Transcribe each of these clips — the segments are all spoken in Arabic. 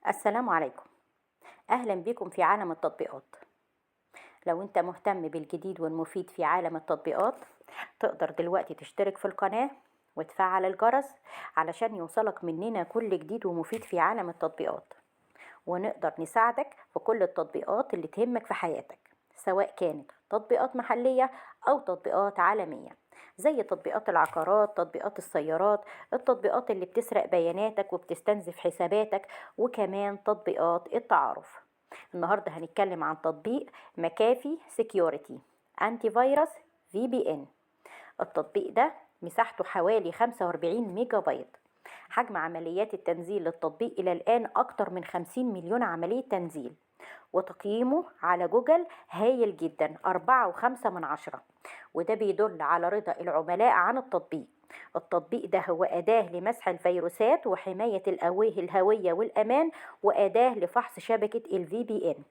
السلام عليكم. أهلا بكم في عالم التطبيقات. لو أنت مهتم بالجديد والمفيد في عالم التطبيقات، تقدر دلوقتي تشترك في القناة وتفعل الجرس علشان يوصلك مننا كل جديد ومفيد في عالم التطبيقات، ونقدر نساعدك في كل التطبيقات اللي تهمك في حياتك، سواء كانت تطبيقات محلية أو تطبيقات عالمية، زي تطبيقات العقارات، تطبيقات السيارات، التطبيقات اللي بتسرق بياناتك وبتستنزف حساباتك، وكمان تطبيقات التعارف. النهاردة هنتكلم عن تطبيق مكافي سيكيورتي أنتي فيروس VPN. التطبيق ده مساحته حوالي 45 ميجا بايت. حجم عمليات التنزيل للتطبيق إلى الآن أكتر من 50 مليون عملية تنزيل، وتقييمه على جوجل هايل جدا 4.5 من 10، وده بيدل على رضا العملاء عن التطبيق. التطبيق ده هو أداة لمسح الفيروسات وحماية الهوية والأمان، وأداة لفحص شبكة ال VPN.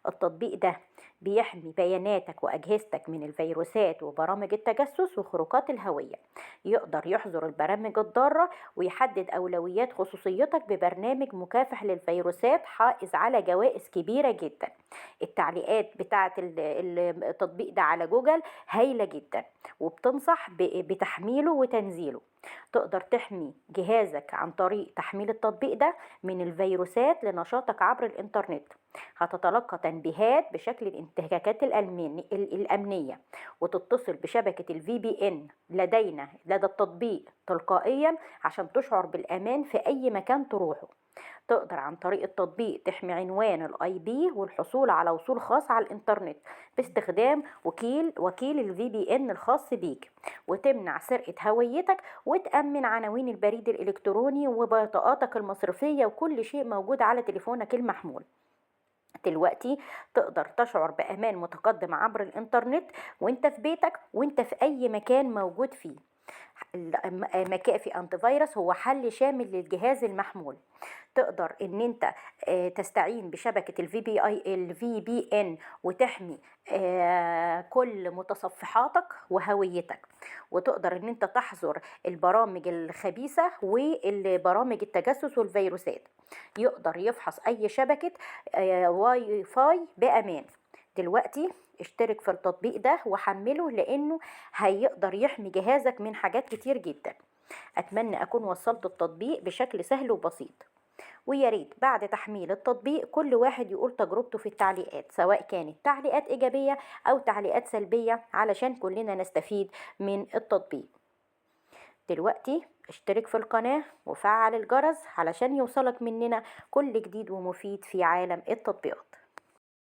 التطبيق ده بيحمي بياناتك وأجهزتك من الفيروسات وبرامج التجسس وخروقات الهوية. يقدر يحظر البرامج الضارة ويحدد أولويات خصوصيتك ببرنامج مكافح للفيروسات حائز على جوائز كبيرة جدا. التعليقات بتاعة التطبيق ده على جوجل هايلة جدا، وبتنصح بتحميله وتنزيله. تقدر تحمي جهازك عن طريق تحميل التطبيق ده من الفيروسات لنشاطك عبر الإنترنت. هتتلقى تنبيهات بشكل الانتهاكات الأمنية، وتتصل بشبكة ال VPN لدى التطبيق تلقائيا عشان تشعر بالأمان في أي مكان تروحه. تقدر عن طريق التطبيق تحمي عنوان الاي بي والحصول على وصول خاص على الانترنت باستخدام وكيل ال VPN الخاص بيك، وتمنع سرقة هويتك، وتأمن عناوين البريد الإلكتروني وبطاقاتك المصرفية وكل شيء موجود على تليفونك المحمول. دلوقتي تقدر تشعر بأمان متقدم عبر الإنترنت وانت في بيتك وانت في أي مكان موجود فيه. مكافي أنتي فيروس هو حل شامل للجهاز المحمول. تقدر ان انت تستعين بشبكة ال VPN وتحمي كل متصفحاتك وهويتك، وتقدر ان انت تحظر البرامج الخبيثة والبرامج التجسس والفيروسات. يقدر يفحص اي شبكة واي فاي بأمان. دلوقتي اشترك في التطبيق ده وحمله، لانه هيقدر يحمي جهازك من حاجات كتير جدا. اتمنى اكون وصلت التطبيق بشكل سهل وبسيط، ويا ريت بعد تحميل التطبيق كل واحد يقول تجربته في التعليقات، سواء كانت تعليقات إيجابية أو تعليقات سلبية، علشان كلنا نستفيد من التطبيق. دلوقتي اشترك في القناة وفعل الجرس علشان يوصلك مننا كل جديد ومفيد في عالم التطبيقات.